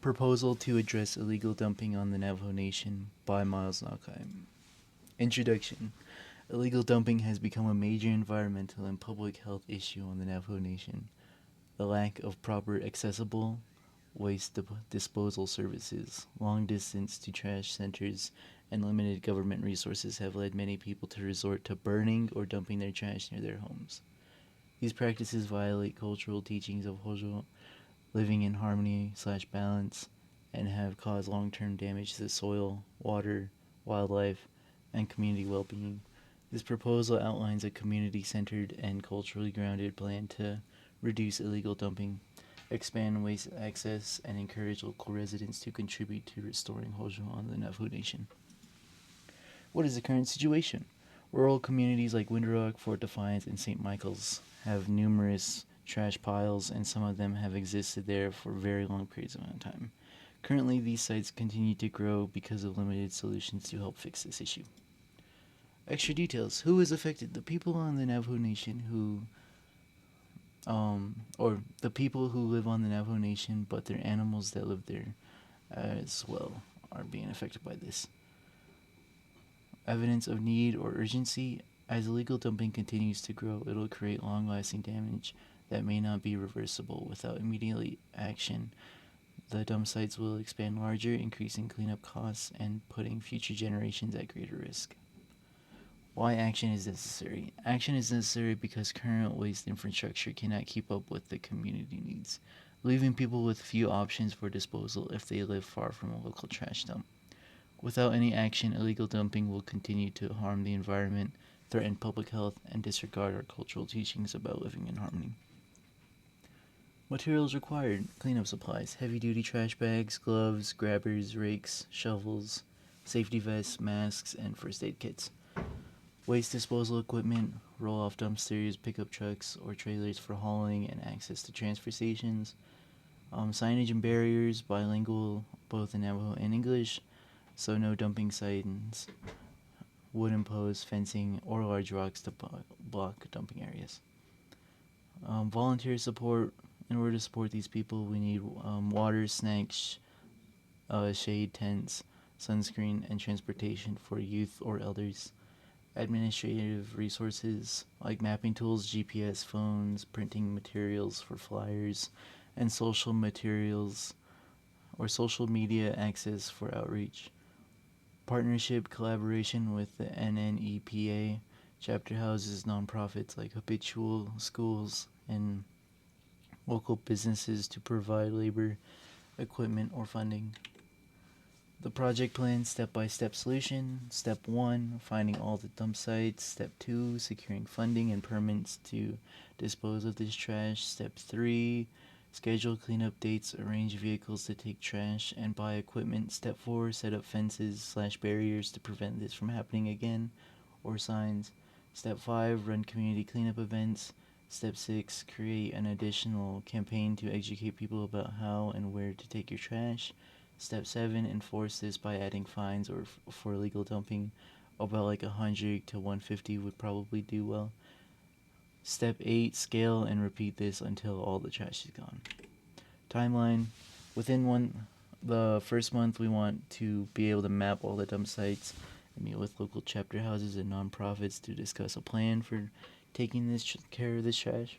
Proposal to address illegal dumping on the Navajo Nation by Miles Nakai. Introduction. Illegal dumping has become a major environmental and public health issue on the Navajo Nation. The lack of proper accessible waste disposal services, long distance to trash centers, and limited government resources have led many people to resort to burning or dumping their trash near their homes. These practices violate cultural teachings of Hojo, living in harmony/balance, and have caused long-term damage to the soil, water, wildlife, and community well-being. This proposal outlines a community-centered and culturally grounded plan to reduce illegal dumping, expand waste access, and encourage local residents to contribute to restoring Hojo on the Navajo Nation. What is the current situation? Rural communities like Windrock, Fort Defiance, and St. Michael's have numerous trash piles, and some of them have existed there for very long periods of time. Currently, these sites continue to grow because of limited solutions to help fix this issue. Extra details. Who is affected? The people on the Navajo Nation or the people who live on the Navajo Nation, but their animals that live there as well are being affected by this. Evidence of need or urgency. As illegal dumping continues to grow, it'll create long-lasting damage that may not be reversible without immediate action. The dump sites will expand larger, increasing cleanup costs and putting future generations at greater risk. Why action is necessary? Action is necessary because current waste infrastructure cannot keep up with the community needs, leaving people with few options for disposal if they live far from a local trash dump. Without any action, illegal dumping will continue to harm the environment, threaten public health, and disregard our cultural teachings about living in harmony. Materials required: cleanup supplies, heavy-duty trash bags, gloves, grabbers, rakes, shovels, safety vests, masks, and first aid kits. Waste disposal equipment, roll-off dumpsters, pickup trucks, or trailers for hauling and access to transfer stations. Signage and barriers, bilingual, both in Navajo and English, so no dumping signs, wooden posts, fencing, or large rocks to block dumping areas. Volunteer support. In order to support these people, we need water, snacks, shade, tents, sunscreen, and transportation for youth or elders. Administrative resources like mapping tools, GPS, phones, printing materials for flyers, and social materials or social media access for outreach. Partnership collaboration with the NNEPA, chapter houses nonprofits like Habitual Schools and local businesses to provide labor, equipment, or funding. The project plan: step-by-step solution. Step 1, finding all the dump sites. Step 2, securing funding and permits to dispose of this trash. Step 3, schedule cleanup dates, arrange vehicles to take trash, and buy equipment. Step 4, set up fences/barriers to prevent this from happening again, or signs. Step 5, run community cleanup events. Step 6, create an additional campaign to educate people about how and where to take your trash. Step 7, enforce this by adding fines or for illegal dumping. About like 100 to 150 would probably do well. Step 8, scale and repeat this until all the trash is gone. Timeline: within the first month, we want to be able to map all the dump sites and meet with local chapter houses and nonprofits to discuss a plan for taking care of this trash.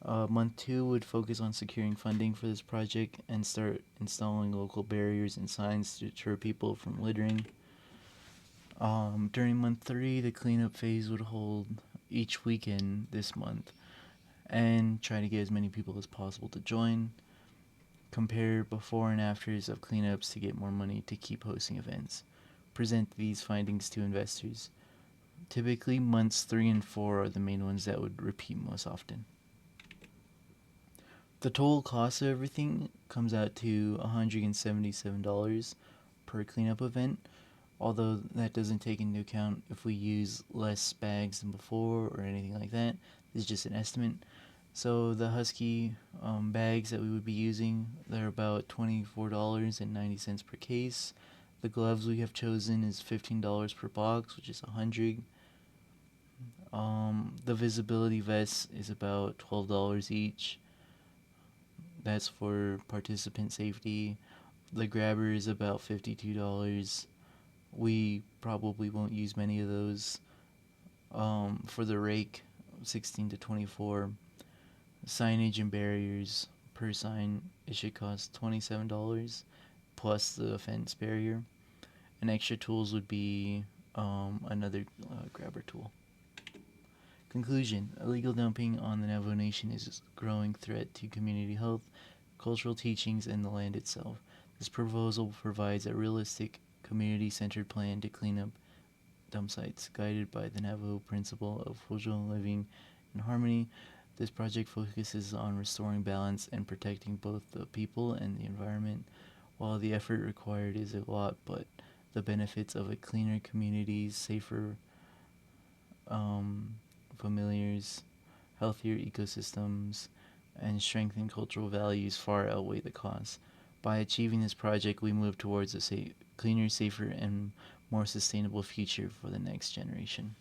Month 2 would focus on securing funding for this project and start installing local barriers and signs to deter people from littering. During month 3, the cleanup phase would hold each weekend this month and try to get as many people as possible to join. Compare before and afters of cleanups to get more money to keep hosting events. Present these findings to investors. Typically, months 3 and 4 are the main ones that would repeat most often. The total cost of everything comes out to $177 per cleanup event, although that doesn't take into account if we use less bags than before or anything like that. This is just an estimate. So the Husky bags that we would be using, they're about $24.90 per case. The gloves we have chosen is $15 per box, which is $100. The visibility vest is about $12 each. That's for participant safety. The grabber is about $52. We probably won't use many of those. For the rake, 16 to 24. Signage and barriers per sign, it should cost $27 plus the fence barrier. And extra tools would be another grabber tool. Conclusion: illegal dumping on the Navajo Nation is a growing threat to community health, cultural teachings, and the land itself. This proposal provides a realistic, community-centered plan to clean up dump sites, guided by the Navajo principle of cultural living in harmony. This project focuses on restoring balance and protecting both the people and the environment. While the effort required is a lot, but the benefits of a cleaner communities, safer familiars, healthier ecosystems, and strengthened cultural values far outweigh the costs. By achieving this project, we move towards a cleaner, safer, and more sustainable future for the next generation.